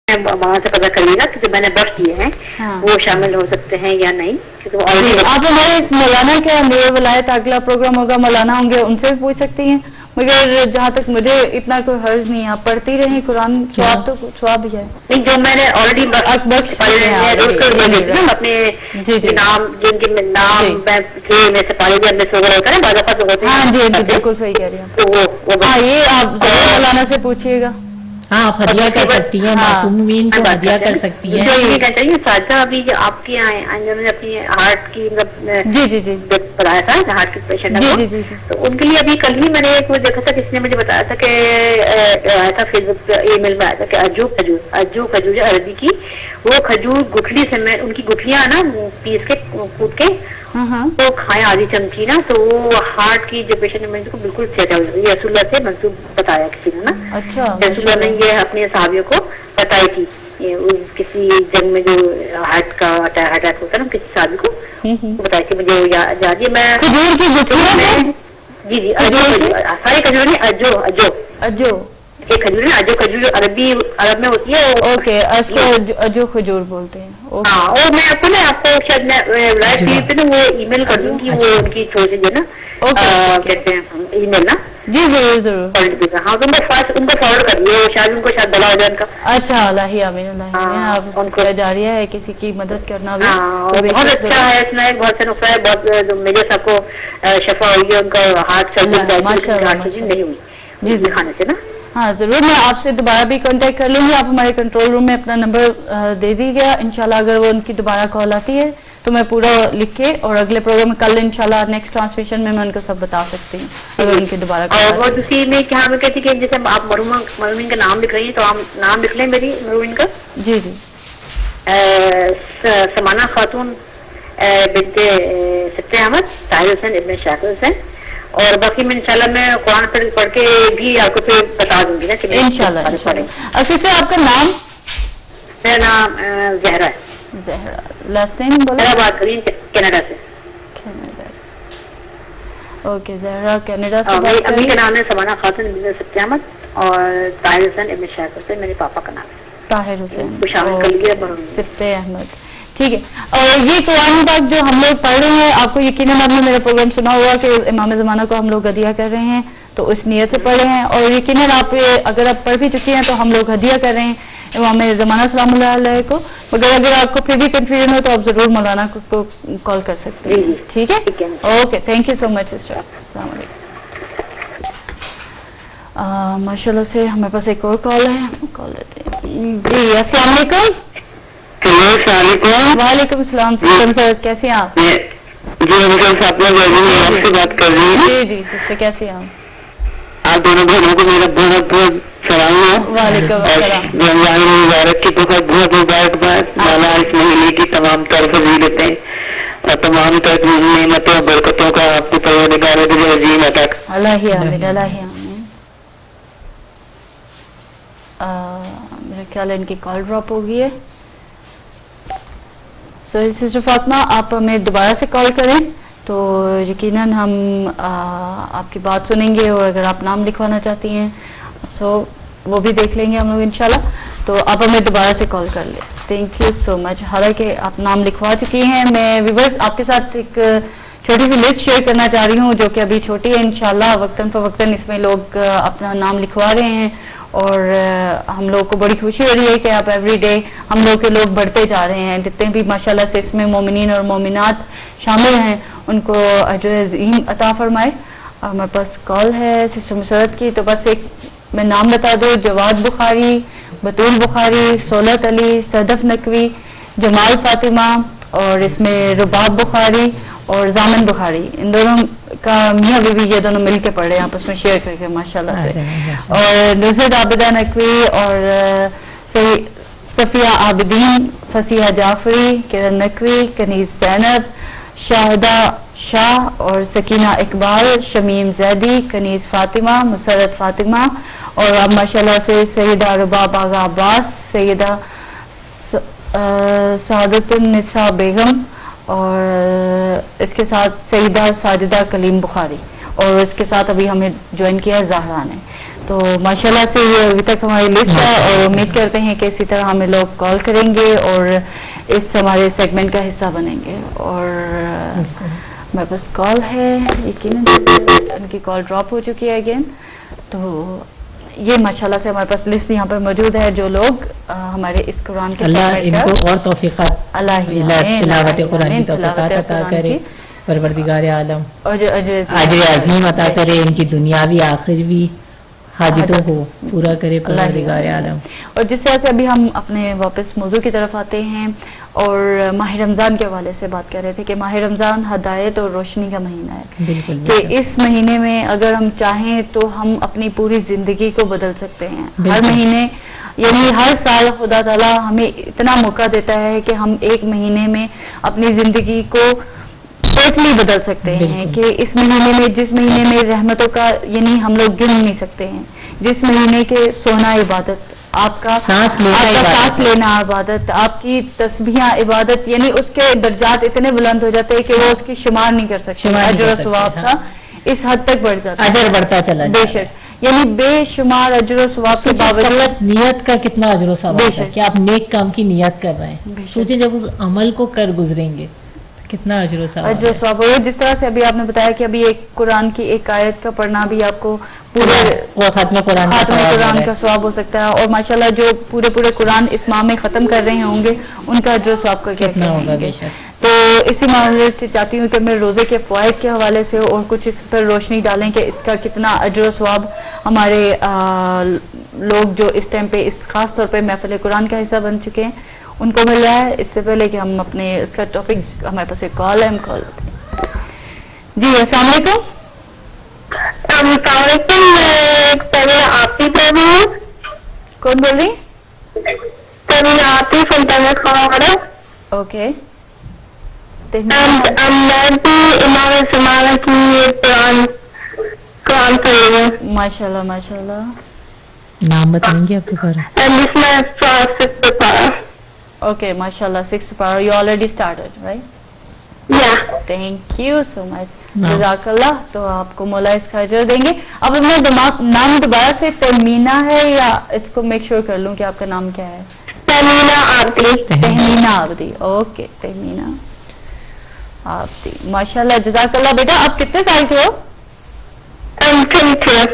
وہاں سے پتا کریے گا کہ جو میں نے بخش دیے ہیں وہ شامل ہو سکتے ہیں یا نہیں. آپ ہمارے اس مولانا کے میرے ولایت اگلا پروگرام ہوگا مولانا ہوں گے ان سے بھی پوچھ سکتی ہیں, مگر جہاں تک مجھے اتنا کوئی حرج نہیں ہے, آپ پڑھتی رہیں قرآن, ثواب تو ثواب ہی ہے. نہیں جو میں نے آلریڈی اپنے نام جن کے نام میں سے پڑھے گئے میں سے ہوتا ہے بعض دفعہ ہوتے ہیں. ہاں جی بالکل صحیح کہہ رہی ہیں. ہاں یہ آپ مولانا سے پوچھیے گا. ہاں آپ ہدیہ کر سکتی ہیں, معصومین کو ہدیہ کر سکتی ہیں. یہ کہنا چاہیے ساجدہ ابھی جو آپ کے انہوں نے اپنی ہارٹ کی بتایا تھا ہارٹ کے پیشنٹ کو, تو ان کے لیے ابھی کل ہی میں نے ایک دیکھا تھا کس نے مجھے بتایا تھا کہ آیا تھا فیس بک پہ ای میل میں آیا تھا کہ اجو کھجور عربی کی وہ کھجور گٹھلی سے میں ان کی گٹھلیاں نا پیس کے کوٹ کے تو کھائیں آدھی چمچی نا, تو وہ ہارٹ کی جو پیشنٹ ہے کو بالکل صحت ہو جاتی ہے. رسول اللہ سے منسوب بتایا کسی نے نا, رسول اللہ نے یہ اپنے صحابیوں کو بتائی تھی کسی جنگ میں جو ہارٹ کا اٹیک ہوتا ہے نا کسی صحابی کو بتائی تھی, مجھے یاد ہے. میں جی جی سارے کھجور نہیں اجو ایک کھجور ہے اجو کھجور عرب میں ہوتی ہے. اوکے اس کو اجو کھجور بولتے ہیں. ہاں اور میں آپ کو نا آپ کو شاید لائف ٹی وی پہ نا وہ ای میل کر دوں گی وہ ان کی تھوڑی سی نا کہتے ہیں ای میل نا. جی ضرور. ہاں تو ان کو فارورڈ کر دیے شاید ان کو شاید بلا ہو جائے ان کا. اچھا اللہ آمین. آپ ان کو جاریہ ہے کسی کی مدد کرنا بھی بہت اچھا ہے. اس میں بہت سے نقصان ہے, بہت میرے سب کو شفا ہوئی ہے, ان کا ہارٹ نہیں ہوئی جی کھانے سے نا. ہاں ضرور, میں آپ سے دوبارہ بھی کانٹیکٹ کر لوں گی. آپ ہمارے کنٹرول روم میں اپنا نمبر دے دیجیے گا انشاءاللہ. اگر وہ ان کی دوبارہ کال آتی ہے تو میں پورا لکھ کے اور اگلے پروگرام میں کل انشاءاللہ نیکسٹ ٹرانسمیشن میں ان کو سب بتا سکتی ہوں اگر ان کی دوبارہ کال آتی ہے. اور دوسری میں کیا میں کہتی کہ جیسے آپ مرحومین کا نام لکھ رہی ہیں تو آپ نام لکھ لیں میری مرحومین کا. جی سمانہ خاتون بنت ستر احمد, طاہر حسین ابن شاکر حسین, اور باقی میں انشاءاللہ میں قرآن پڑھ کے بھی آپ کو پھر بتا دوں گی نا کہ انشاءاللہ. سسٹر آپ کا نام؟ میرا نام زہرا ہے. زہرا لاسٹ نیم بولا. بات کری کینیڈا سے. اوکے زہرا کینیڈا سے. امی کا نام ہے سمانہ خاتون ابن ستر احمد اور طاہر حسین ابن شاکر حسین میرے پاپا کا نام ہے طاہر حسین ستر احمد. ٹھیک ہے. اور یہ قرآن پاک جو ہم لوگ پڑھ رہے ہیں آپ کو یقیناً آپ نے میرا پروگرام سنا ہوا کہ امام زمانہ کو ہم لوگ ہدیہ کر رہے ہیں, تو اس نیت سے پڑھ رہے ہیں. اور یقیناً آپ اگر آپ پڑھ بھی چکی ہیں تو ہم لوگ ہدیہ کر رہے ہیں امام زمانہ سلام اللہ علیہ کو. مگر اگر آپ کو پھر بھی کنفیوژن ہو تو آپ ضرور مولانا کو کال کر سکتے ہیں. ٹھیک ہے, okay, thank you so much sister. السلام علیکم. ماشاء اللہ سے ہمارے پاس ایک اور کال ہے, کال لیتے ہیں. جی السلام علیکم. السلام علیکم. وعلیکم السلام. سر کیسے ہیں آپ؟ جی بات کر رہی ہیں. جی سسٹر کیسے ہیں آپ دونوں بھائیوں کو میرا بہت بہت سلام ہے. وعلیکم السلام. رمضان مبارک کی بہت بہت مبارکباد. مولا اس مہینے کی تمام طور فضیلتیں اور تمام طرح نعمتوں اور برکتوں کا آپ کو پروردگار عظیم عطا. اللہ آمین اللہ آمین. میرا خیال ہے ان کی کال ڈراپ ہو گئی ہے. سوری سسٹر فاطمہ, آپ ہمیں دوبارہ سے کال کریں تو یقیناً ہم آپ کی بات سنیں گے, اور اگر آپ نام لکھوانا چاہتی ہیں وہ بھی دیکھ لیں گے ہم لوگ انشاءاللہ. تو آپ ہمیں دوبارہ سے کال کر لیں. تھینک یو سو مچ. حالانکہ آپ نام لکھوا چکی ہیں, میں ویورز آپ کے ساتھ ایک چھوٹی سی لسٹ شیئر کرنا چاہ رہی ہوں جو کہ ابھی چھوٹی ہے. انشاءاللہ وقتاً فوقتاً اس میں لوگ اپنا نام لکھوا رہے ہیں, اور ہم لوگ کو بڑی خوشی ہو رہی ہے کہ آپ ایوری ڈے ہم لوگ کے لوگ بڑھتے جا رہے ہیں. جتنے بھی ماشاءاللہ سے اس میں مومنین اور مومنات شامل ہیں ان کو اجر عظیم عطا فرمائے. ہمارے پاس کال ہے سسٹر مسرت کی, تو بس ایک میں نام بتا دوں. جواد بخاری, بطول بخاری, سولت علی, صدف نقوی, جمال فاطمہ, اور اس میں رباب بخاری اور زامن بخاری. ان دونوں کا میاں بیوی یہ دونوں مل کے پڑھ رہے ہیں آپس میں شیئر کر کے ماشاءاللہ سے. اور نصرت عابدہ نقوی اور صفیہ عابدین, فصیحہ جعفری, کرن نقوی, کنیز زینب, شاہدہ شاہ اور سکینہ اقبال, شمیم زیدی, کنیز فاطمہ, مسرت فاطمہ, اور اب ماشاءاللہ سے سیدہ رباب آغا عباس, سیدہ سعادت النساء بیگم, اور اس کے ساتھ سیدہ ساجدہ کلیم بخاری, اور اس کے ساتھ ابھی ہمیں جوائن کیا ہے زہرا نے. تو ماشاءاللہ سے یہ ابھی تک ہماری لسٹ ہے اور امید کرتے ہیں کہ اسی طرح ہمیں لوگ کال کریں گے اور اس ہمارے سیگمنٹ کا حصہ بنیں گے. اور ہمارے پاس کال ہے, یقیناً ان کی کال ڈراپ ہو چکی ہے اگین. تو یہ ماشاءاللہ سے ہمارے پاس لسٹ یہاں پر موجود ہے جو لوگ ہمارے اس قرآن کے اللہ ان کو اور توفیقات تلاوت قرآن کی توفیقات عطا کرے, پروردگار عالم اجر اجر عظیم عطا کرے, ان کی دنیاوی آخروی حاجتوں کو پورا کرے پروردگار عالم. اور جس طرح سے ابھی ہم اپنے واپس موضوع کی طرف آتے ہیں اور ماہ رمضان کے حوالے سے بات کر رہے تھے کہ ماہ رمضان ہدایت اور روشنی کا مہینہ ہے. بالکل کہ اس مہینے میں اگر ہم چاہیں تو ہم اپنی پوری زندگی کو بدل سکتے ہیں. ہر مہینے یعنی ہر سال خدا تعالیٰ ہمیں اتنا موقع دیتا ہے کہ ہم ایک مہینے میں اپنی زندگی کو ٹوٹلی بدل سکتے ہیں. کہ اس مہینے میں, جس مہینے میں رحمتوں کا یعنی ہم لوگ گن نہیں سکتے ہیں, جس مہینے کے سونا عبادت, آپ کا سانس لینا عبادت, آپ کی تسبیحاں عبادت, یعنی اس کے درجات اتنے بلند ہو جاتے ہیں کہ وہ اس کی شمار نہیں کر سکتے. اجر و ثواب کا اس حد تک بڑھ جاتا ہے, اجر بڑھتا چلا بے شک, یعنی بے شمار اجر و ثواب کے باوجود نیت کا کتنا اجر و ثواب ہے کہ آپ نیک کام کی نیت کر رہے ہیں. سوچیں جب اس عمل کو کر گزریں گے کتنا اجر و ثواب ہوگا. جس طرح سے ابھی آپ نے بتایا کہ ابھی ایک قرآن کی ایک آیت کا پڑھنا بھی آپ کو پورے ختم قرآن کا ثواب ہو سکتا ہے. اور ماشاءاللہ جو پورے قرآن اس ماہ میں ختم کر رہے ہوں گے ان کا اجر و ثواب کا کتنا ہوگا. تو اسی معاملے سے چاہتی ہوں کہ میں روزے کے فوائد کے حوالے سے اور کچھ اس پر روشنی ڈالیں کہ اس کا کتنا اجر و ثواب ہمارے لوگ جو اس ٹائم پہ اس خاص طور پہ محفل قرآن کا حصہ بن چکے ہیں ان کو مل رہا ہے. اس سے پہلے کہ ہم اپنے اس کا ٹاپک, ہمارے پاس ایک کال ہے, ہم کال لیتے ہیں. جی السلام علیکم. السلام علیکم. پہلے آپ ہی پہ بھی کون بول رہی؟ پہلے آپ ہی سلطان خواہ. اوکے. میں بھی امام زمانہ کی قرآن پڑھی ہوں. ماشاء اللہ ماشاء اللہ. نام بتائیں گے آپ کے بارے میں؟ Okay, mashallah, 6th para. You already started, right? Yeah. Thank you so much. جزاکاللہ. تو آپ کو مولا اس کا اجر دیں گے. اب اپنا نام دوبارہ سے تہمینہ ہے یا اس کو میک شور کر لوں کہ آپ کا نام کیا ہے؟ تہمینہ عابدی. تہمینہ عابدی. اوکے, تہمینہ عابدی. ماشاءاللہ جزاکاللہ. بیٹا آپ کتنے سال کے ہو؟ 22.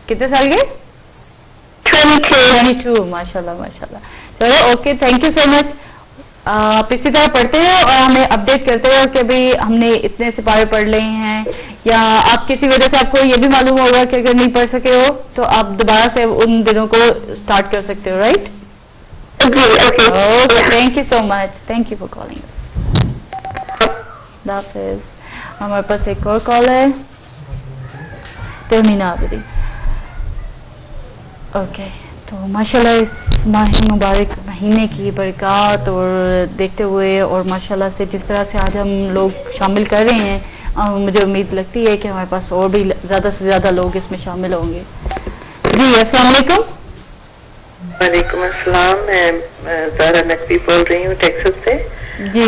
کتنے سال کے؟ 22. ماشاءاللہ ماشاءاللہ. چلو اوکے, تھینک یو سو مچ. آپ اسی طرح پڑھتے ہو اور ہمیں اپڈیٹ کرتے ہو کہ بھئی ہم نے اتنے سپارے پڑھ لے ہیں, یا آپ کسی وجہ سے آپ کو یہ بھی معلوم ہوگا کہ اگر نہیں پڑھ سکے ہو تو آپ دوبارہ سے ان دنوں کو سٹارٹ کر سکتے ہو, right? Okay, thank you so much. Thank you for calling us. اللہ حافظ. ہمارے پاس ایک اور کال ہے, تہمینہ عابدی. اوکے, تو ماشاءاللہ اس ماہ مبارک مہینے کی برکات اور دیکھتے ہوئے اور ماشاءاللہ سے جس طرح سے آج ہم لوگ شامل کر رہے ہیں, مجھے امید لگتی ہے کہ ہمارے پاس اور بھی زیادہ سے زیادہ لوگ اس میں شامل ہوں گے. جی السلام علیکم. وعلیکم السلام. میں زہرا نقوی بول رہی ہوں ٹیکساس سے. جی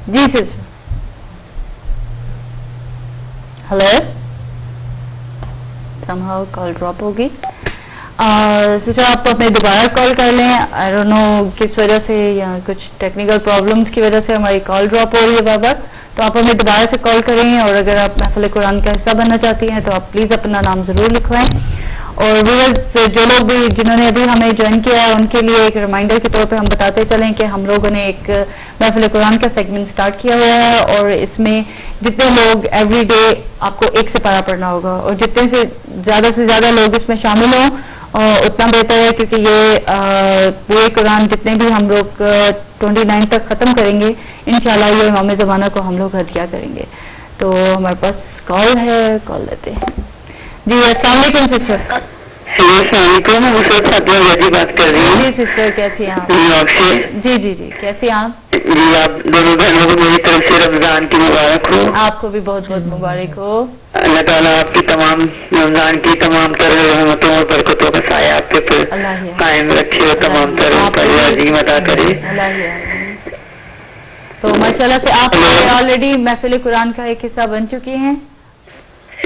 جی سر. ہلو, somehow کال ڈراپ ہوگی. سر آپ اپنے دوبارہ کال کر لیں. آئی ڈونٹ نو کس وجہ سے, یا کچھ ٹیکنیکل پرابلمس کی وجہ سے ہماری کال ڈراپ ہو رہی ہے بار بار. تو آپ ہمیں دوبارہ سے کال کریں, اور اگر آپ محفل قرآن کا حصہ بننا چاہتی ہیں تو آپ پلیز اپنا نام ضرور لکھوائیں. اور ویورز جو لوگ بھی جنہوں نے ابھی ہمیں جوائن کیا ہے ان کے لیے ایک ریمائنڈر کے طور پہ ہم بتاتے چلیں کہ ہم لوگوں نے ایک محفل قرآن کا سیگمنٹ سٹارٹ کیا ہوا ہے, اور اس میں جتنے لوگ ایوری ڈے آپ کو ایک سپارہ پڑھنا ہوگا, اور جتنے سے زیادہ لوگ اس میں شامل ہوں اتنا بہتر ہے, کیونکہ یہ پورے قرآن جتنے بھی ہم لوگ 29 تک ختم کریں گے انشاءاللہ یہ امام زمانہ کو ہم لوگ ہدیہ کریں گے. تو ہمارے پاس کال ہے, کال لیتے ہیں. جی السلام علیکم سسٹر. السلام علیکم. میں مصرت فاطمہ وادی بات کر رہی ہوں. جی سسٹر, کیسی ہیں آپ؟ نیویارک سے. جی جی جی, کیسی ہیں آپ؟ جی آپ دونوں بہنوں کو میری طرف سے رمضان کی مبارک ہو. آپ کو بھی بہت بہت مبارک ہو. اللہ تعالیٰ آپ کی تمام رمضان کی تمام تر رحمتوں اور برکتوں کا سایہ آپ کے پر قائم رکھے اور تمام تر عظیم عطا کرے. تو ماشاءاللہ سے آپ آلریڈی محفل قرآن کا ایک حصہ بن چکی ہیں.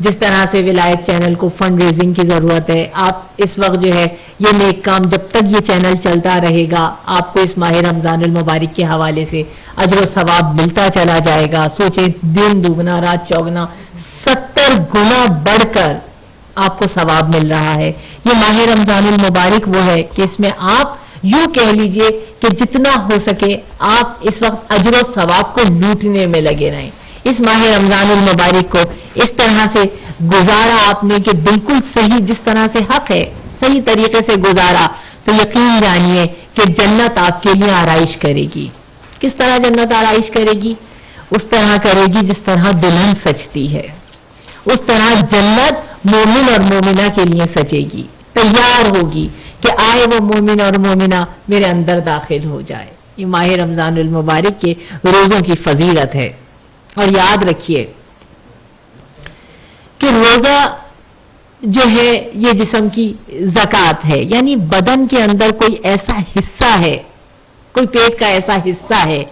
جس طرح سے ولایت چینل کو فنڈ ریزنگ کی ضرورت ہے. آپ اس وقت جو ہے یہ نیک کام جب تک یہ چینل چلتا رہے گا آپ کو اس ماہ رمضان المبارک کے حوالے سے اجر و ثواب ملتا چلا جائے گا. سوچیں دن دوگنا رات چوگنا 70 گنا بڑھ کر آپ کو ثواب مل رہا ہے. یہ ماہ رمضان المبارک وہ ہے کہ اس میں آپ یوں کہہ لیجئے کہ جتنا ہو سکے آپ اس وقت اجر و ثواب کو لوٹنے میں لگے رہیں. اس ماہ رمضان المبارک کو اس طرح سے گزارا آپ نے کہ بالکل صحیح جس طرح سے حق ہے صحیح طریقے سے گزارا تو یقین جانیے کہ جنت آپ کے لیے آرائش کرے گی. کس طرح جنت آرائش کرے گی؟ اس طرح کرے گی جس طرح دلہن سجتی ہے. اس طرح جنت مومن اور مومنہ کے لیے سجے گی, تیار ہوگی کہ آئے وہ مومن اور مومنہ میرے اندر داخل ہو جائے. یہ ماہ رمضان المبارک کے روزوں کی فضیلت ہے. اور یاد رکھیے کہ روزہ جو ہے یہ جسم کی زکوٰۃ ہے, یعنی بدن کے اندر کوئی ایسا حصہ ہے, کوئی پیٹ کا ایسا حصہ ہے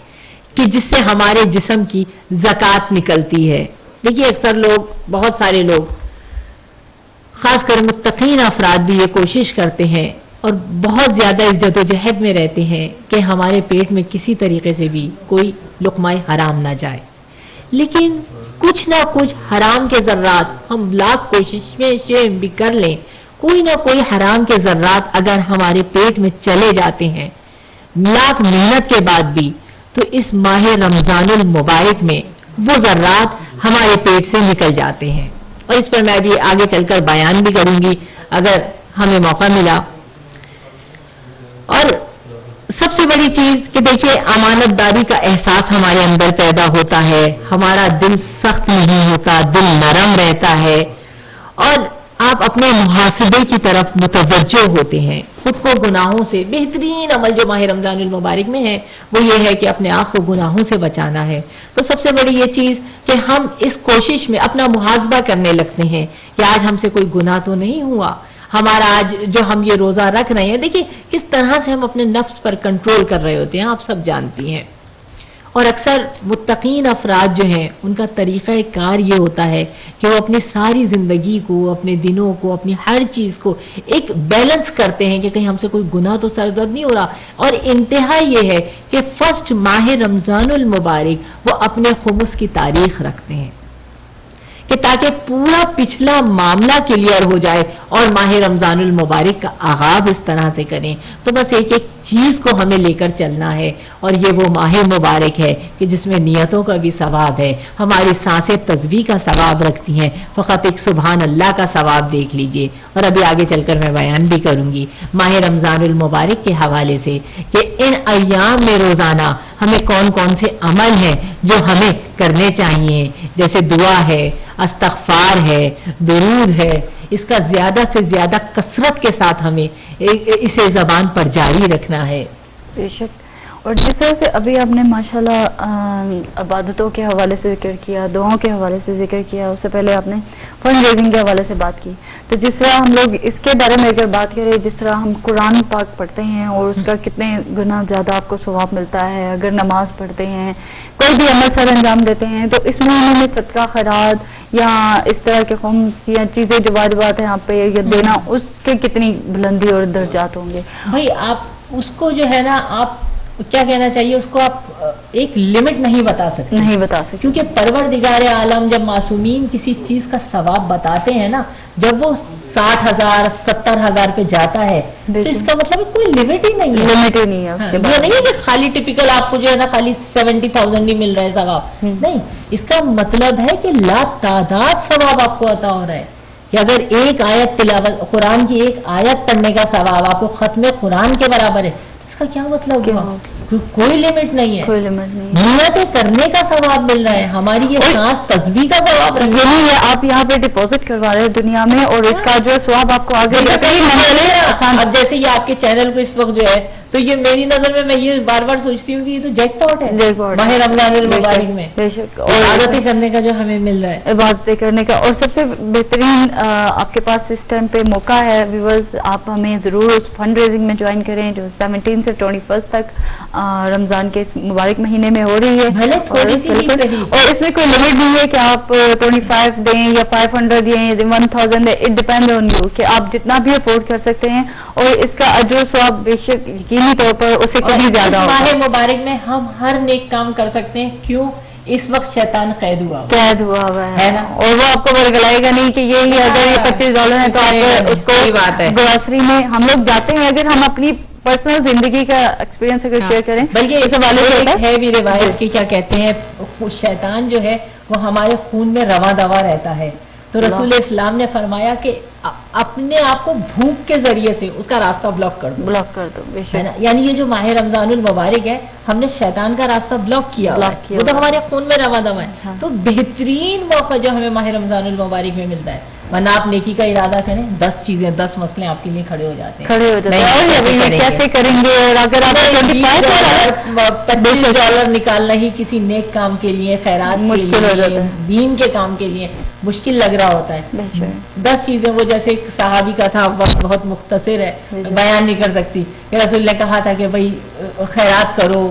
کہ جس سے ہمارے جسم کی زکوٰۃ نکلتی ہے. دیکھیے اکثر لوگ, بہت سارے لوگ, خاص کر متقین افراد بھی یہ کوشش کرتے ہیں اور بہت زیادہ اس جدوجہد میں رہتے ہیں کہ ہمارے پیٹ میں کسی طریقے سے بھی کوئی لقمہ حرام نہ جائے. لیکن کچھ نہ کچھ حرام کے ذرات ہم لاکھ کوششیں بھی کر لیں, کوئی نہ کوئی حرام کے ذرات اگر ہمارے پیٹ میں چلے جاتے ہیں لاکھ محنت کے بعد بھی, تو اس ماہ رمضان المبارک میں وہ ذرات ہمارے پیٹ سے نکل جاتے ہیں. اور اس پر میں بھی آگے چل کر بیان بھی کروں گی اگر ہمیں موقع ملا. اور سب سے بڑی چیز کہ دیکھیے امانت داری کا احساس ہمارے اندر پیدا ہوتا ہے, ہمارا دل سخت نہیں ہوتا, دل نرم رہتا ہے اور آپ اپنے محاسبے کی طرف متوجہ ہوتے ہیں. خود کو گناہوں سے, بہترین عمل جو ماہ رمضان المبارک میں ہے وہ یہ ہے کہ اپنے آپ کو گناہوں سے بچانا ہے. تو سب سے بڑی یہ چیز کہ ہم اس کوشش میں اپنا محاسبہ کرنے لگتے ہیں کہ آج ہم سے کوئی گناہ تو نہیں ہوا, ہمارا آج جو ہم یہ روزہ رکھ رہے ہیں, دیکھیں کس طرح سے ہم اپنے نفس پر کنٹرول کر رہے ہوتے ہیں, آپ سب جانتی ہیں. اور اکثر متقین افراد جو ہیں ان کا طریقہ کار یہ ہوتا ہے کہ وہ اپنی ساری زندگی کو, اپنے دنوں کو, اپنی ہر چیز کو ایک بیلنس کرتے ہیں کہ کہیں ہم سے کوئی گناہ تو سرزد نہیں ہو رہا. اور انتہا یہ ہے کہ فرسٹ ماہ رمضان المبارک وہ اپنے خمس کی تاریخ رکھتے ہیں کہ تاکہ پورا پچھلا معاملہ کلیئر ہو جائے اور ماہ رمضان المبارک کا آغاز اس طرح سے کریں. تو بس ایک ایک چیز کو ہمیں لے کر چلنا ہے اور یہ وہ ماہ مبارک ہے کہ جس میں نیتوں کا بھی ثواب ہے, ہماری سانسیں تسبیح کا ثواب رکھتی ہیں, فقط ایک سبحان اللہ کا ثواب دیکھ لیجئے. اور ابھی آگے چل کر میں بیان بھی کروں گی ماہ رمضان المبارک کے حوالے سے کہ ان ایام میں روزانہ ہمیں کون کون سے عمل ہیں جو ہمیں کرنے چاہیے, جیسے دعا ہے, استغفار ہے, درود ہے. اس کا زیادہ سے زیادہ کثرت کے ساتھ ہمیں اسے زبان پر جاری رکھنا ہے. بے شک. اور جس طرح سے ابھی آپ نے ماشاءاللہ عبادتوں کے حوالے سے ذکر کیا, دعاؤں کے حوالے سے ذکر کیا, اس سے پہلے آپ نے فنڈ ریزنگ کے حوالے سے بات کی, تو جس طرح ہم لوگ اس کے بارے میں اگر بات کریں, جس طرح ہم قرآن پاک پڑھتے ہیں اور اس کا کتنے گنا زیادہ آپ کو ثواب ملتا ہے, اگر نماز پڑھتے ہیں, کوئی بھی عمل سر انجام دیتے ہیں, تو اس میں ہمیں صدقہ خیرات یا اس طرح کے خمس یا چیزیں جو واجبات ہیں آپ پہ یا دینا, اس کے کتنی بلندی اور درجات ہوں گے؟ بھائی آپ اس کو جو ہے نا, آپ کیا کہنا چاہیے, اس کو آپ ایک لمٹ نہیں بتا سکتے, کیونکہ پروردگار عالم جب معصومین کسی چیز کا ثواب بتاتے ہیں نا, جب وہ 60,000 70,000 پہ جاتا ہے تو اس کا مطلب کوئی لمٹ ہی نہیں ہے. یہ نہیں ہے کہ خالی ٹپیکل آپ کو جو ہے نا خالی 70,000 ہی مل رہا ہے ثواب, نہیں. اس کا مطلب ہے کہ لا تعداد ثواب آپ کو عطا ہو رہا ہے. کہ اگر ایک آیت تلاوت, قرآن کی ایک آیت پڑھنے کا ثواب آپ کو ختم قرآن کے برابر ہے, اس کا کیا مطلب ہوا؟ کوئی لمٹ نہیں ہے. نیتیں کرنے کا ثواب مل رہا ہے, ہماری یہ سانس تسبیح کا ثواب رہا ہے. آپ یہاں پہ ڈپوزٹ کروا رہے ہیں دنیا میں, اور اس کا جو ثواب آپ کو آگے اب جیسے یہ آپ کے چینل کو اس وقت جو ہے تو یہ میری نظر میں یہ بار بار سوچتی ہوں کہ یہ تو جیک پاٹ ہے ماہ رمضان المبارک میں، عبادتیں کرنے کا جو ہمیں مل رہا ہے، عبادتیں کرنے کا. اور سب سے بہترین آپ کے پاس اس ٹائم پہ موقع ہے ویورز، آپ ہمیں ضرور اس فنڈ ریزنگ میں جوائن کریں جو 17 سے 21 تک رمضان کے اس مبارک مہینے میں ہو رہی ہے. اور اس میں کوئی لمٹ نہیں ہے کہ آپ 25 دیں یا 500 دیں یا 1000 دیں، اٹ ڈیپینڈ آن یو کہ آپ جتنا بھی افورڈ کر سکتے ہیں. اور اس کا اجر و ثواب بے شک یقینی طور پر اسے کبھی زیادہ ہوگا. ماہ مبارک میں ہم ہر نیک کام کر سکتے ہیں. کیوں؟ اس وقت شیطان قید ہوا ہے نا، اور وہ آپ کو ورگلائے گا نہیں کہ یہ اگر یہ $25 ہے تو آپ اس کو گروسری میں ہم لوگ جاتے ہیں. اگر ہم اپنی پرسنل زندگی کا ایکسپیرینس اگر شیئر کریں، بلکہ اس حوالے سے ہے بھی روایت کی، کیا کہتے ہیں، شیطان جو ہے وہ ہمارے خون میں رواں دوا رہتا ہے. تو رسول اسلام نے فرمایا کہ اپنے آپ کو بھوک کے ذریعے سے اس کا راستہ بلاک کر دو. یعنی یہ جو ماہ رمضان المبارک ہے ہم نے شیطان کا راستہ بلاک کیا وہ تو ہمارے خون میں رواں دوا ہے. تو بہترین موقع جو ہمیں ماہ رمضان المبارک میں ملتا ہے، ورنہ آپ نیکی کا ارادہ کریں 10 چیزیں 10 مسئلے آپ کے لیے کھڑے ہو جاتے ہیں. کیسے کریں گے؟ اور اگر آپ $25 نکالنا ہی کسی نیک کام کے لیے، خیرات مشکل ہو جاتا ہے، دین کے کام کے لیے مشکل لگ رہا ہوتا ہے. 10 چیزیں وہ جیسے ایک صحابی کا تھا، وقت بہت مختصر ہے بیان نہیں کر سکتی، کہ رسول اللہ نے کہا تھا کہ بھائی خیرات کرو،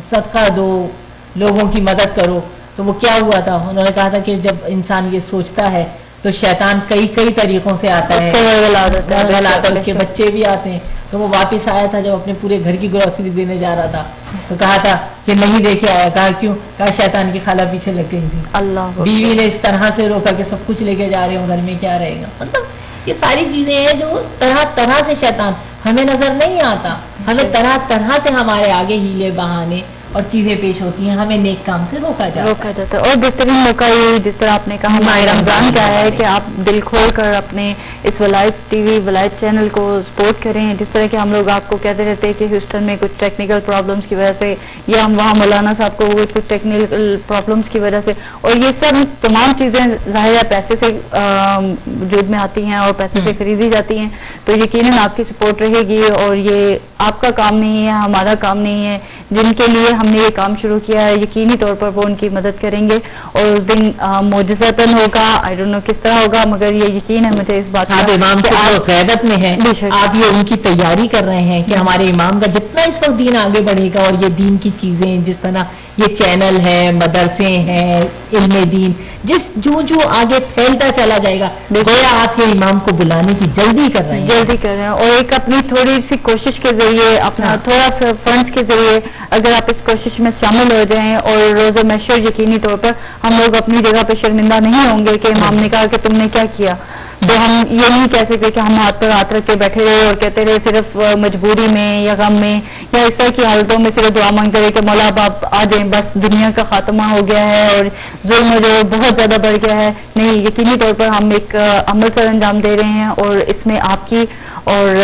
صدقہ دو، لوگوں کی مدد کرو. تو وہ کیا ہوا تھا، انہوں نے کہا تھا کہ جب انسان یہ سوچتا ہے تو شیطان کئی طریقوں سے آتا ہے، اس کے بچے بھی آتے ہیں. تو وہ واپس آیا تھا جب اپنے پورے گھر کی گروسری دینے جا رہا تھا تو کہا تھا کہ نہیں دے کے آیا. کہا کیوں؟ کہا شیطان کی خالہ پیچھے لگ گئی تھی. اللہ بیوی نے اس طرح سے روکا کہ سب کچھ لے کے جا رہے ہوں، گھر میں کیا رہے گا. مطلب یہ ساری چیزیں ہیں جو طرح سے شیطان ہمیں نظر نہیں آتا، ہمیں طرح سے ہمارے آگے ہیلے بہانے اور چیزیں پیش ہوتی ہیں، ہمیں نیک کام سے روکا جاتا ہے. اور بہترین موقع یہ جس طرح آپ نے کہا ماہ رمضان کا ہے کہ آپ دل کھول کر اپنے اس ولایت ٹی وی ولایت چینل کو سپورٹ کریں. جس طرح کہ ہم لوگ آپ کو کہتے رہتے ہیں کہ ہیوسٹن میں کچھ ٹیکنیکل پرابلمس کی وجہ سے، یا ہم وہاں مولانا صاحب کو کچھ ٹیکنیکل پرابلمس کی وجہ سے، اور یہ سب تمام چیزیں ظاہر ہے پیسے سے وجود میں آتی ہیں اور پیسے سے خریدی جاتی ہیں. تو یقیناً آپ کی سپورٹ رہے گی، اور یہ آپ کا کام نہیں ہے، ہمارا کام نہیں ہے. جن کے لیے ہم نے یہ کام شروع کیا ہے یقینی طور پر وہ ان کی مدد کریں گے. اور اس دن معجزتاً ہوگا، آئی ڈونٹ نو کس طرح ہوگا، مگر یہ یقین ہے مجھے اس بات کا. آپ امام سے غیبت میں ہیں، آپ یہ ان کی تیاری کر رہے ہیں کہ ہمارے امام کا جتنا اس وقت دین آگے بڑھے گا، اور یہ دین کی چیزیں جس طرح یہ چینل ہے، مدرسے ہیں، علم دین جو آگے پھیلتا چلا جائے گا، گویا آپ کے امام کو بلانے کی جلدی کر رہے ہیں. اور ایک اپنی تھوڑی سی کوشش کے ذریعے، اپنا تھوڑا سا فنڈز کے ذریعے اگر آپ اس کوشش میں شامل ہو جائیں، اور روز محشر یقینی طور پر ہم لوگ اپنی جگہ پہ شرمندہ نہیں ہوں گے کہ امام نے کہا کہ تم نے کیا کیا. تو ہم یہ نہیں کہہ سکتے کہ ہم ہاتھ پر ہاتھ رکھ کے بیٹھے رہے اور کہتے رہے صرف مجبوری میں یا غم میں یا اس طرح کی حالتوں میں صرف دعا مانگتے رہے کہ مولا اب آپ آ جائیں، بس دنیا کا خاتمہ ہو گیا ہے اور ظلم جو بہت زیادہ بڑھ گیا ہے. نہیں، یقینی طور پر ہم ایک عمل سر انجام دے رہے ہیں، اور اس میں آپ کی اور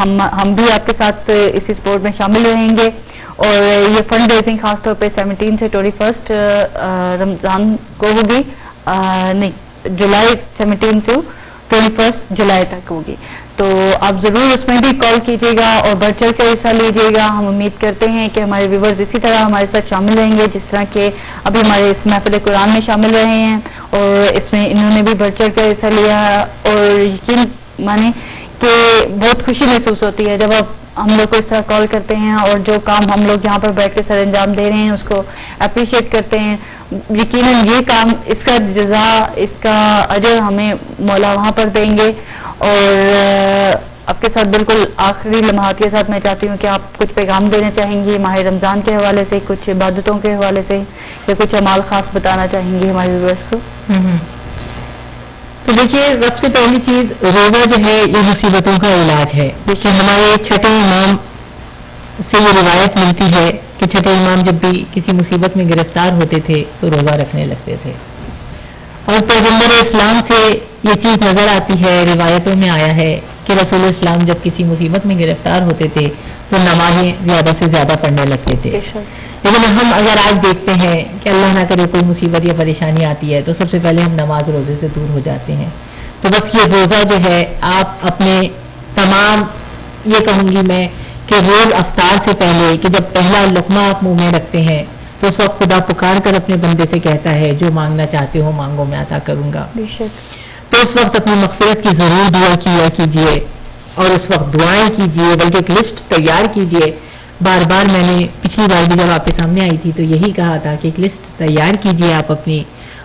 ہم بھی آپ کے ساتھ اسی سپورٹ میں شامل رہیں گے. اور یہ فنڈ ریزنگ خاص طور پہ 17 سے 21 رمضان کو ہوگی، نہیں جولائی 17 to 21 جولائی تک ہوگی. تو آپ ضرور اس میں بھی کال کیجیے گا اور بڑھ چڑھ کر حصہ لیجیے گا. ہم امید کرتے ہیں کہ ہمارے ویورز اسی طرح ہمارے ساتھ شامل رہیں گے جس طرح کہ ابھی ہمارے اس محفل قرآن میں شامل رہے ہیں، اور اس میں انہوں نے بھی بڑھ چڑھ کر حصہ لیا. اور یقین مانے کہ بہت خوشی محسوس ہوتی ہے جب آپ ہم لوگ کو اس طرح کال کرتے ہیں، اور جو کام ہم لوگ یہاں پر بیٹھ کے سر انجام دے رہے ہیں اس کو اپریشیٹ کرتے ہیں. یقیناً یہ کام، اس کا جزا، اس کا اجر ہمیں مولا وہاں پر دیں گے. اور آپ کے ساتھ بالکل آخری لمحات کے ساتھ میں چاہتی ہوں کہ آپ کچھ پیغام دینا چاہیں گی ماہ رمضان کے حوالے سے، کچھ عبادتوں کے حوالے سے، یا کچھ اعمال خاص بتانا چاہیں گی ہمارے ویورز کو. تو دیکھیے، سب سے پہلی چیز روزہ جو ہے یہ مصیبتوں کا علاج ہے. دیکھیے ہمارے چھٹے امام سے یہ روایت ملتی ہے کہ چھٹے امام جب بھی کسی مصیبت میں گرفتار ہوتے تھے تو روزہ رکھنے لگتے تھے. اور پیغمبر اسلام سے یہ چیز نظر آتی ہے، روایتوں میں آیا ہے کہ رسول اسلام جب کسی مصیبت میں گرفتار ہوتے تھے تو نمازیں زیادہ سے زیادہ پڑھنے لگتے تھے. لیکن ہم اگر آج دیکھتے ہیں کہ اللہ نہ کرے کوئی مصیبت یا پریشانی آتی ہے تو سب سے پہلے ہم نماز روزے سے دور ہو جاتے ہیں. تو بس یہ روزہ جو ہے، آپ اپنے تمام، یہ کہوں گی میں کہ روز افطار سے پہلے کہ جب پہلا لقمہ آپ منہ میں رکھتے ہیں تو اس وقت خدا پکار کر اپنے بندے سے کہتا ہے جو مانگنا چاہتے ہو مانگو میں عطا کروں گا. تو اس وقت اپنی مغفرت کی ضرور دعا کیا کیجیے اور اس وقت دعائیں کیجیے, بلکہ ایک لسٹ تیار کیجیے. بار بار میں نے پچھلی بار بھی جب آپ کے سامنے آئی تھی تو یہی کہا تھا کہ ایک لسٹ تیار کیجیے آپ اپنی,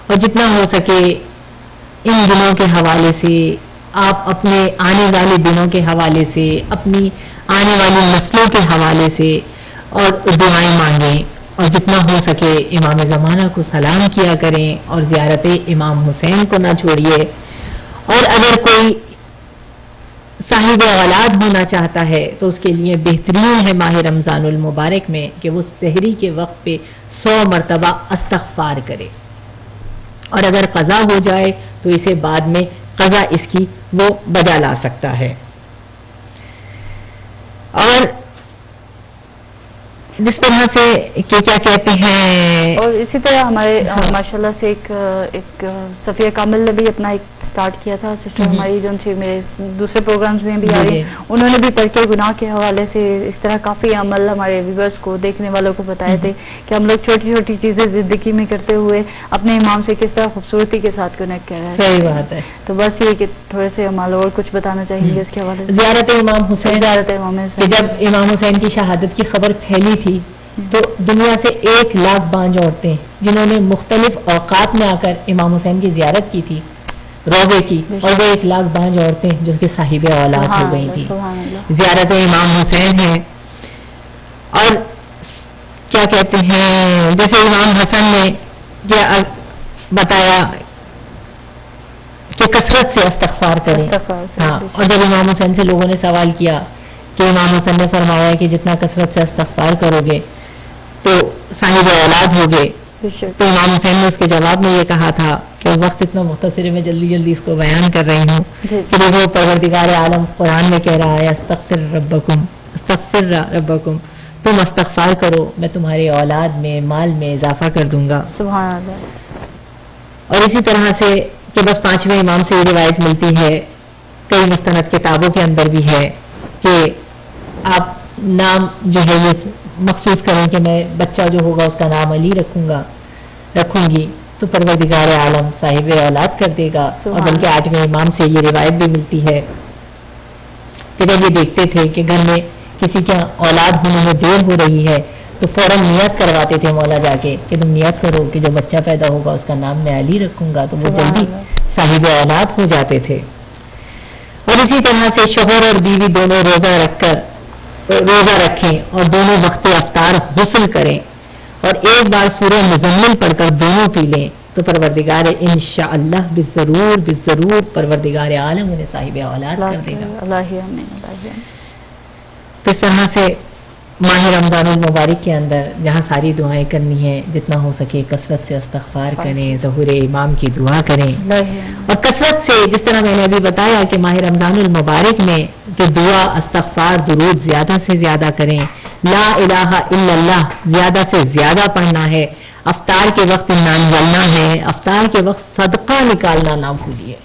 اور جتنا ہو سکے ان دنوں کے حوالے سے, آپ اپنے آنے والے دنوں کے حوالے سے, اپنی آنے والی نسلوں کے حوالے سے اور دعائیں مانگیں, اور جتنا ہو سکے امام زمانہ کو سلام کیا کریں اور زیارت امام حسین کو نہ چھوڑیے. اور اگر کوئی صاحب اولاد ہونا چاہتا ہے تو اس کے لیے بہترین ہے ماہ رمضان المبارک میں کہ وہ سحری کے وقت پہ 100 مرتبہ استغفار کرے, اور اگر قضا ہو جائے تو اسے بعد میں قضا اس کی وہ بجا لا سکتا ہے. اور جس طرح سے کہ کیا کہتے ہیں, اور اسی طرح ہمارے ماشاءاللہ سے ایک صفیہ کامل نے بھی اپنا ایک سٹارٹ کیا تھا, سسٹر ہماری جو تھی میرے دوسرے پروگرامز میں بھی آئی, انہوں نے بھی ترک گناہ کے حوالے سے اس طرح کافی عمل ہمارے ویورز کو, دیکھنے والوں کو بتائے تھے کہ ہم لوگ چھوٹی چھوٹی چیزیں زندگی میں کرتے ہوئے اپنے امام سے کس طرح خوبصورتی کے ساتھ کنیکٹ کر رہے ہیں. صحیح بات ہے. تو بس یہ کہ تھوڑے سے ہم اور کچھ بتانا چاہیں گے اس کے حوالے سے. زیارت امام حسین, زیارت امام حسین, جب امام حسین کی شہادت کی خبر پھیلی تھی تو دنیا سے 1 لاکھ بانج عورتیں جنہوں نے مختلف اوقات میں آ کر امام حسین کی زیارت کی تھی روزے کی, اور وہ 1 لاکھ بانج عورتیں جو کہ صاحب اولاد ہو گئی تھی. زیارت امام حسین ہے. اور کیا کہتے ہیں, جیسے امام حسن نے کیا بتایا کہ کثرت سے استغفار کریں. ہاں, اور جب امام حسین سے لوگوں نے سوال کیا کہ امام حسن نے فرمایا کہ جتنا کثرت سے استغفار کرو گے تو صاحب اولاد ہوگے, تو امام حسین نے اس کے جواب میں یہ کہا تھا کہ وقت اتنا مختصر ہے, میں جلدی جلدی اس کو بیان کر رہی ہوں کہ دیکھو پروردگار عالم قرآن میں کہہ رہا ہے استغفر ربکم, تم استغفار کرو میں تمہارے اولاد میں مال میں اضافہ کر دوں گا. سبحان اللہ. اور اسی طرح سے کہ بس 5ویں امام سے یہ روایت ملتی ہے, کئی مستند کتابوں کے اندر بھی ہے کہ آپ نام جو ہے یہ مخصوص کریں کہ میں بچہ جو ہوگا اس کا نام علی رکھوں گی, تو پروردگار عالم صاحب اولاد کر دے گا. اور بلکہ 8ویں امام سے یہ روایت بھی ملتی ہے کہ جب یہ دیکھتے تھے کہ گھر میں کسی کے اولاد ہونے میں دیر ہو رہی ہے تو فوراً نیت کرواتے تھے مولا جا کے کہ تم نیت کرو کہ جو بچہ پیدا ہوگا اس کا نام میں علی رکھوں گا, تو وہ جلدی صاحب اولاد ہو جاتے تھے. اور اسی طرح سے شوہر اور بیوی دونوں روزہ رکھیں اور دونوں وقت افطار غسل کریں اور ایک بار سورہ مزمل پڑھ کر دونوں پی لیں, تو پروردگار انشاءاللہ بالضرور پروردگار عالم انہیں صاحب اولاد کر دے گا. تو اس طرح سے ماہ رمضان المبارک کے اندر جہاں ساری دعائیں کرنی ہیں, جتنا ہو سکے کثرت سے استغفار کریں, ظہور امام کی دعا کریں, اور کثرت سے جس طرح میں نے ابھی بتایا کہ ماہ رمضان المبارک میں کہ دعا استغفار درود زیادہ سے زیادہ کریں, لا الہ الا اللہ زیادہ سے زیادہ پڑھنا ہے, افطار کے وقت نان ہے, افطار کے وقت صدقہ نکالنا نہ بھولیے,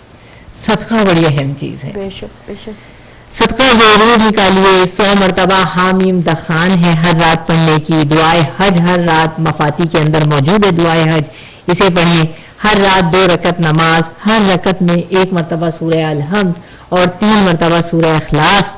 صدقہ بڑی اہم چیز ہے. بے شک بے شک. صدقہ ضرور نکالیے. 100 مرتبہ حامیم دخان ہے ہر رات پڑھنے کی. دعائے حج ہر رات مفاتی کے اندر موجود ہے, دعائے حج اسے پڑھیں. ہر رات 2 رکعت نماز, ہر رکعت میں 1 مرتبہ سورہ الحمد اور 3 مرتبہ سورہ اخلاص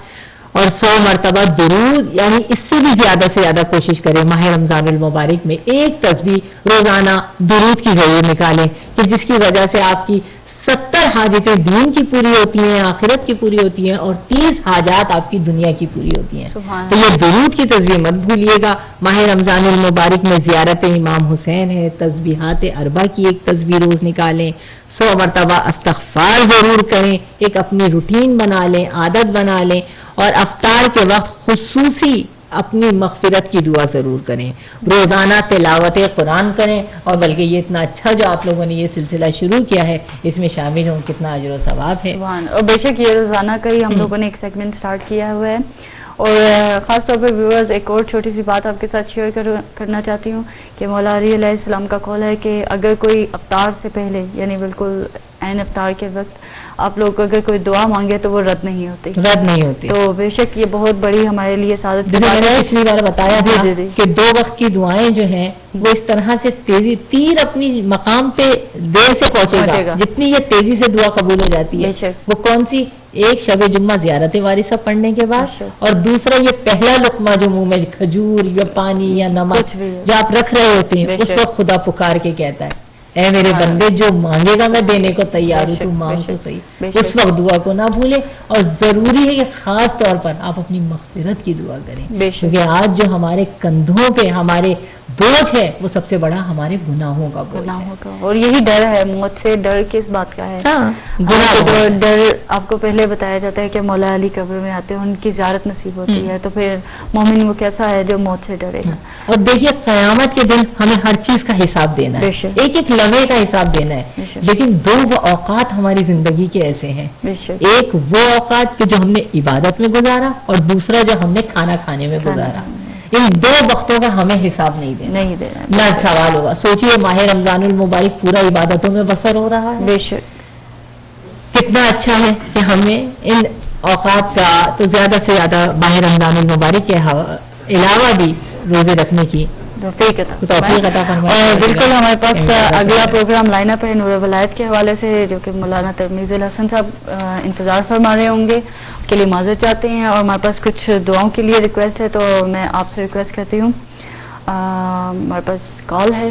اور 100 مرتبہ درود, یعنی اس سے بھی زیادہ سے زیادہ کوشش کریں ماہ رمضان المبارک میں ایک تسبیح روزانہ درود کی ضرور نکالیں کہ جس کی وجہ سے آپ کی 70 حاجتیں دین کی پوری ہوتی ہیں, آخرت کی پوری ہوتی ہیں, اور 30 حاجات آپ کی دنیا کی پوری ہوتی ہیں. تو یہ درود کی تسبیح مت بھولیے گا. ماہ رمضان المبارک میں زیارت امام حسین ہے, تسبیحات اربع کی ایک تسبیح روز نکالیں, 100 مرتبہ استغفار ضرور کریں, ایک اپنی روٹین بنا لیں, عادت بنا لیں, اور افطار کے وقت خصوصی اپنی مغفرت کی دعا ضرور کریں. روزانہ تلاوت قرآن کریں, اور بلکہ یہ اتنا اچھا جو آپ لوگوں نے یہ سلسلہ شروع کیا ہے اس میں شامل ہوں, کتنا اجر و ثواب ہے. اور بے شک یہ روزانہ کا ہی ہم لوگوں نے ایک سیگمنٹ سٹارٹ کیا ہوا ہے, اور خاص طور پر ویورز ایک اور چھوٹی سی بات آپ کے ساتھ شیئر کرنا چاہتی ہوں کہ مولا علی علیہ السلام کا قول ہے کہ اگر کوئی افطار سے پہلے یعنی بالکل عین افطار کے وقت آپ لوگ اگر کوئی دعا مانگے تو وہ رد نہیں ہوتی. تو بے شک یہ بہت بڑی ہمارے لیے سعادت کی بات ہے. پچھلی بار بتایا تھا کہ 2 وقت کی دعائیں جو ہیں وہ اس طرح سے تیر اپنی مقام پہ دیر سے پہنچے گا جتنی یہ تیزی سے دعا قبول ہو جاتی ہے. وہ کون سی؟ ایک شب جمعہ زیارت وارثہ پڑھنے کے بعد، اور دوسرا یہ پہلا لقمہ جو منہ میں کھجور یا پانی یا نمک جو آپ رکھ رہے ہوتے ہیں اس وقت خدا پکار کے کہتا ہے اے میرے بندے جو مانگے گا میں دینے کو تیار ہوں، تو مانگ تو صحیح. اس وقت دعا کو نہ بھولیں، اور ضروری ہے کہ خاص طور پر آپ اپنی مغفرت کی دعا کریں، کیونکہ آج جو ہمارے کندھوں پہ ہمارے بوجھ ہے وہ سب سے بڑا ہمارے گناہوں کا بوجھ ہے. اور یہی ڈر ہے، موت سے ڈر کس بات کا ہے؟ ڈر آپ کو پہلے بتایا جاتا ہے کہ مولا علی قبر میں آتے ہیں، ان کی زیارت نصیب ہوتی ہے، تو پھر مومن وہ کیسا ہے جو موت سے ڈرے گا. اور دیکھیے قیامت کے دن ہمیں ہر چیز کا حساب دینا ہے، ایک ایک لمحے کا حساب دینا ہے. لیکن 2 وہ اوقات ہماری زندگی کے ایسے ہیں، ایک وہ اوقات کہ جو ہم نے عبادت میں گزارا، اور دوسرا جو ہم نے کھانا کھانے میں گزارا. ان 2 وقتوں کا ہمیں حساب نہیں دینا، نہ سوال ہوگا. سوچئے ماہ رمضان المبارک پورا عبادتوں میں بسر ہو رہا ہے، بے شک کتنا اچھا ہے کہ ہمیں ان اوقات کا تو زیادہ سے زیادہ ماہ رمضان المبارک کے علاوہ بھی روزے رکھنے کی توفیق عطا فرمائے. اور بالکل ہمارے پاس اگلا پروگرام لائن اپ ہے نور ولایت کے حوالے سے، جو کہ مولانا ترمیز الحسن صاحب انتظار فرما رہے ہوں گے، کے لیے معذرت چاہتے ہیں. اور ہمارے پاس کچھ دعاؤں کے لیے ریکویسٹ ہے، تو میں آپ سے ریکویسٹ کرتی ہوں. ہمارے پاس کال ہے،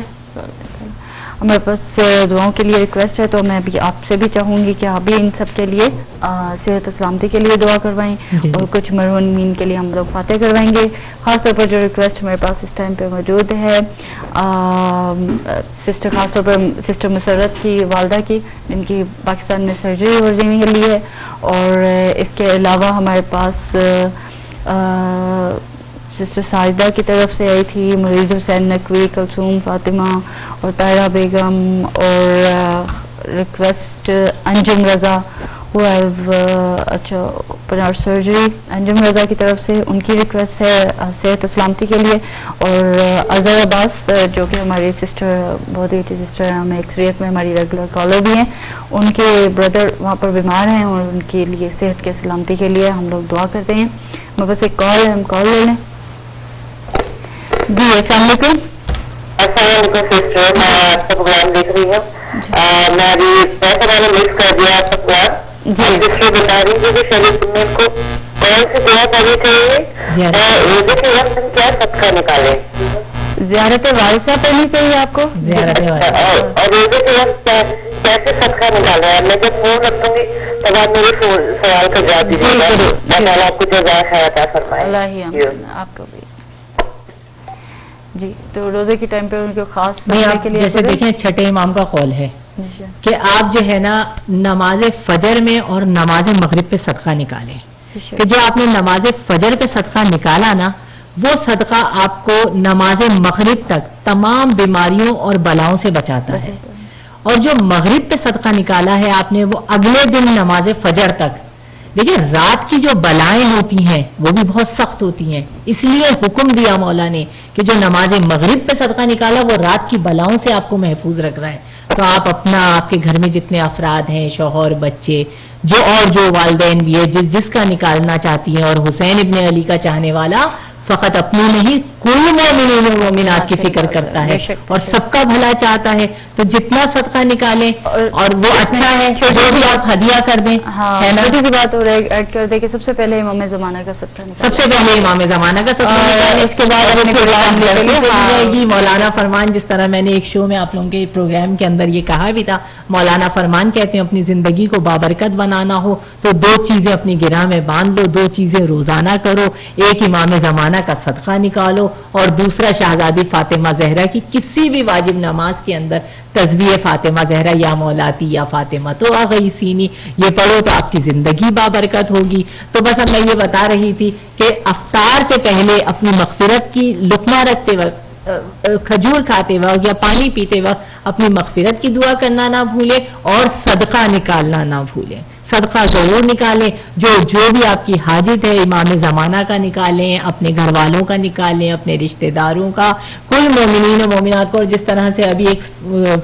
ہمارے پاس دعاؤں کے لیے ریکویسٹ ہے، تو میں بھی آپ سے بھی چاہوں گی کہ آپ بھی ان سب کے لیے صحت و سلامتی کے لیے دعا کروائیں، اور کچھ مرحومین کے لیے ہم لوگ فاتح کروائیں گے. خاص طور پر جو ریکویسٹ ہمارے پاس اس ٹائم پہ موجود ہے سسٹر، خاص طور پر سسٹر مسرت کی والدہ کی، جن کی پاکستان میں سرجری ہو رہی ہے. اور اس کے علاوہ ہمارے پاس سسٹر ساجدہ کی طرف سے آئی تھی، مرید حسین نقوی، کلثوم فاطمہ اور طاہرہ بیگم، اور ریکویسٹ انجم رضا سرجری انجم رضا کی طرف سے، ان کی ریکویسٹ ہے صحت و سلامتی کے لیے. اور اظہر عباس جو کہ ہماری سسٹر، بہت ہی اچھی سسٹر ہیں، ہمیں ایکسریت میں ہماری ریگولر کالر بھی ہیں، ان کے بردر وہاں پر بیمار ہیں، اور ان کے لیے صحت کے سلامتی کے لیے ہم لوگ دعا کرتے ہیں. میرے پاس ایک کال ہے، ہم کال لے لیں. جی السلام علیکم. السلام علیکم سسٹر، میں آپ کا پروگرام دیکھ رہی ہوں. میں ابھی پیسہ میں نے مس کر دیا آپ کا پروگرام. سسٹر بتا رہی ہوں کہ شریف سنت کو کون سی دعا کرنی چاہیے، اور روزے کے وقت ہم کیا صدقہ نکالیں؟ زیارت وارثہ پڑھنی چاہیے آپ کو، اور روزے کے وقت کیسے صدقہ نکالیں؟ میں جب فون رکھوں گی تب آپ میرے سوال کا جواب دیجیے گا. اللہ تعالیٰ آپ کو جزائے خیر عطا فرمائے. اللہ آپ کو بھی. جی تو روزے کے ٹائم پہ ان کو خاص کے لیے جیسے دیکھیں چھٹے امام کا قول ہے کہ آپ جو ہے نا نماز فجر میں اور نماز مغرب پہ صدقہ نکالیں، کہ جو آپ نے نماز فجر پہ صدقہ نکالا نا، وہ صدقہ آپ کو نماز مغرب تک تمام بیماریوں اور بلاؤں سے بچاتا ہے. اور جو مغرب پہ صدقہ نکالا ہے آپ نے، وہ اگلے دن نماز فجر تک. دیکھیں رات کی جو بلائیں ہوتی ہیں وہ بھی بہت سخت ہوتی ہیں، اس لیے حکم دیا مولا نے کہ جو نماز مغرب پہ صدقہ نکالا وہ رات کی بلاؤں سے آپ کو محفوظ رکھ رہا ہے. تو آپ اپنا، آپ کے گھر میں جتنے افراد ہیں، شوہر، بچے، جو والدین بھی ہے، جس کا نکالنا چاہتی ہیں. اور حسین ابن علی کا چاہنے والا فقط اپنی نہیں کل مومنین و مومنات کی فکر کرتا ہے اور سب کا بھلا چاہتا ہے. تو جتنا صدقہ نکالیں اور وہ اچھا ہے، جو بھی آپ ہدیہ کر دیں. چھوٹی سی بات اور ایڈ کر دیں کہ سب سے پہلے امام زمانہ کا صدقہ نکالیں، سب سے پہلے امام زمانہ کا صدقہ نکالیں. اس کے بعد مولانا فرمان، جس طرح میں نے ایک شو میں آپ لوگوں کے پروگرام کے اندر یہ کہا بھی تھا، مولانا فرمان کہتے ہیں اپنی زندگی کو بابرکت بنانا ہو تو 2 چیزیں اپنی گرہ میں باندھ لو، 2 چیزیں روزانہ کرو. ایک امام زمانہ کا صدقہ نکالو، اور دوسرا شہزادی فاطمہ زہرا کی کسی بھی واجب نماز کے اندر تسبیح فاطمہ زہرا یا مولاتی یا فاطمہ تو اغیثینی یہ پڑھو تو آپ کی زندگی بابرکت ہوگی. تو بس اب میں یہ بتا رہی تھی کہ افطار سے پہلے اپنی مغفرت کی لقمہ رکھتے وقت، کھجور کھاتے وقت یا پانی پیتے وقت اپنی مغفرت کی دعا کرنا نہ بھولیں، اور صدقہ نکالنا نہ بھولیں. صدقہ ضرور نکالیں. جو بھی آپ کی حاجت ہے امام زمانہ کا نکالیں, اپنے گھر والوں کا نکالیں, اپنے رشتہ داروں کا, کل مومنین و مومنات کو. اور جس طرح سے ابھی ایک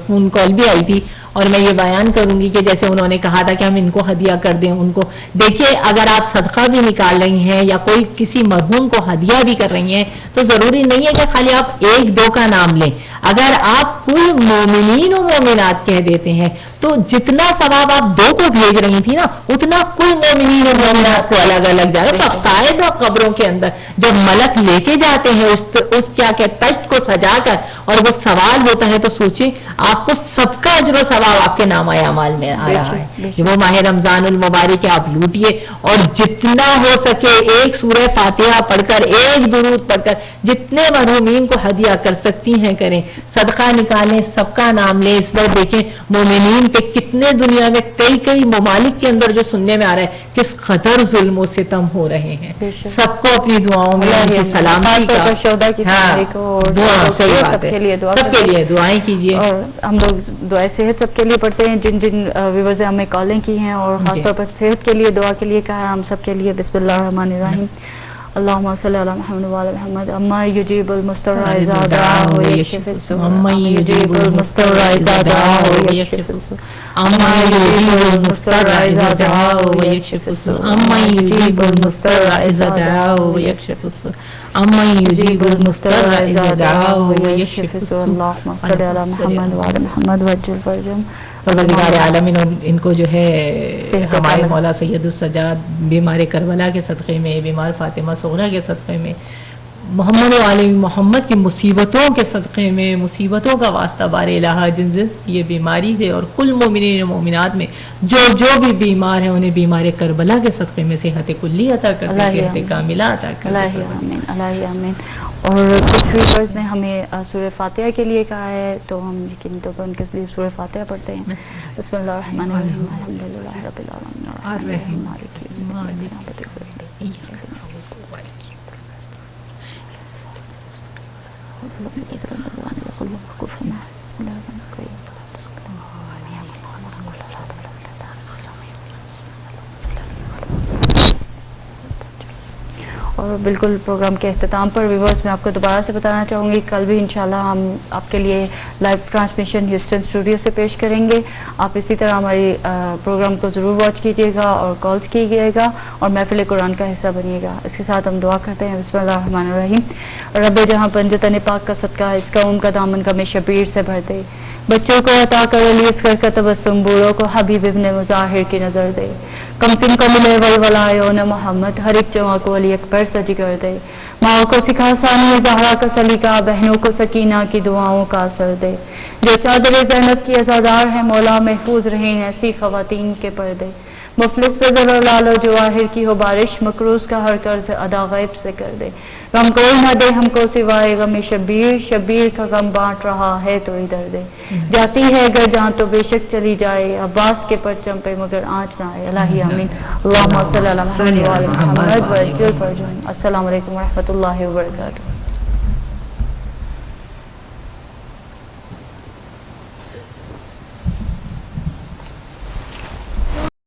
فون کال بھی آئی تھی اور میں یہ بیان کروں گی کہ جیسے انہوں نے کہا تھا کہ ہم ان کو ہدیہ کر دیں, ان کو دیکھیے اگر آپ صدقہ بھی نکال رہی ہیں یا کوئی کسی مرحوم کو ہدیہ بھی کر رہی ہیں تو ضروری نہیں ہے کہ خالی آپ ایک دو کا نام لیں. اگر آپ کل مومنین و مومنات کہہ دیتے ہیں تو جتنا ثواب آپ دو کو بھیج رہی تھی نا اتنا کل مومنین و مومنات کو الگ الگ جا رہا. باقاعدہ قبروں کے اندر جب ملک لے کے جاتے ہیں اس کیا کہ تشت کو سجا کر اور وہ سوال ہوتا ہے تو سوچیں آپ کو سب کا اجر و ثواب آپ کے نامہ اعمال میں آ رہا ہے. وہ ماہ رمضان المبارک آپ لوٹیے اور جتنا ہو سکے ایک سورہ فاتحہ پڑھ کر, ایک درود پڑھ کر جتنے مرحومین کو ہدیہ کر سکتی ہیں کریں. صدقہ نکالیں, سب کا نام لیں. اس بار دیکھیں مومنین پہ کتنے دنیا میں کئی ممالک کے اندر جو سننے میں آ رہا ہے کس قدر ظلم و ستم ہو رہے ہیں. سب کو اپنی دعاؤں میں ان کی سلامتی کا سب کے لیے دعائیں کیجیے. اور ہم لوگ دعائیں صحت سب کے لیے پڑھتے ہیں جن ویورز نے ہمیں کالیں کی ہیں اور خاص طور پر صحت کے لیے دعا کے لیے کہا ہے ہم سب کے لیے. بسم اللہ الرحمن الرحیم. اللهم صل على محمد وعلى محمد. اما يجيب المضطر اذا دعاه ويكشف السوء. اما يجيب المضطر اذا دعاه ويكشف السوء. اما يجيب المضطر اذا دعاه ويكشف السوء. اما يجيب المضطر اذا دعاه ويكشف السوء. اما يجيب المضطر اذا دعاه ويكشف السوء. اللهم صل على محمد وعلى محمد وعجل فرجهم. پروردگار عالمین ان کو جو ہے ہمارے مولا سید السجاد بیمار کربلا کے صدقے میں, بیمار فاطمہ صغریٰ کے صدقے میں, محمد و آل محمد کی مصیبتوں کے صدقے میں, مصیبتوں کا واسطہ بار الہ جن یہ بیماری سے اور کل مومنین و مومنات میں جو بھی بیمار ہیں انہیں بیمار کربلا کے صدقے میں صحت کلی عطا کرتے, صحت کاملہ عطا کرتے. اللہ آمین, اللہ آمین. اور کچھ ویورز نے ہمیں سورہ فاتحہ کے لیے کہا ہے تو ہم یقینی طور پر ان کے لیے سورہ فاتحہ پڑھتے ہیں. بسم اللہ الرحمن الرحیم. الحمدللہ رب العالمین الرحمن الرحیم مالک یوم الدین. اور بالکل پروگرام کے اختتام پر ویورز میں آپ کو دوبارہ سے بتانا چاہوں گی کل بھی انشاءاللہ ہم آپ کے لیے لائیو ٹرانسمیشن ہیوسٹن اسٹوڈیو سے پیش کریں گے. آپ اسی طرح ہماری پروگرام کو ضرور واچ کیجیے گا اور کالز کیجیے گا اور محفل قرآن کا حصہ بنیے گا. اس کے ساتھ ہم دعا کرتے ہیں. بسم اللہ الرحمن الرحیم. رب جہاں پنجتن پاک کا صدقہ ہے اس قوم کا دامن کا میں شبیر سے بھر دے. بچوں کو عطا کر علی اصغر کا تبسم, بوڑھوں کو حبیب ابن مظاہر کی نظر دے. کمسن کو ملے ولولایون محمد, ہر ایک جواں کو علی اکبر سجی کر دے. ماؤں کو سکھا ثانی زہرا کا سلیقہ, بہنوں کو سکینہ کی دعاؤں کا اثر دے. جو چادر زینب کی عزادار ہیں مولا محفوظ رہیں ایسی خواتین کے پردے. مفلس پہ ذرا لال و جواہر کی ہو بارش, مقروض کا ہر قرض ادا غیب سے کر دے. غم کوئی نہ دے ہم کو سوائے غم شبیر, شبیر کا غم بانٹ رہا ہے تو ادھر دے. جاتی ہے اگر جان تو بے شک چلی جائے, عباس کے پرچم پہ مگر آنچ نہ آئے. الہی آمین. اللہم صلی علی محمد وعلی محمد وعجل فرجہم. السلام علیکم ورحمۃ اللہ وبرکاتہ.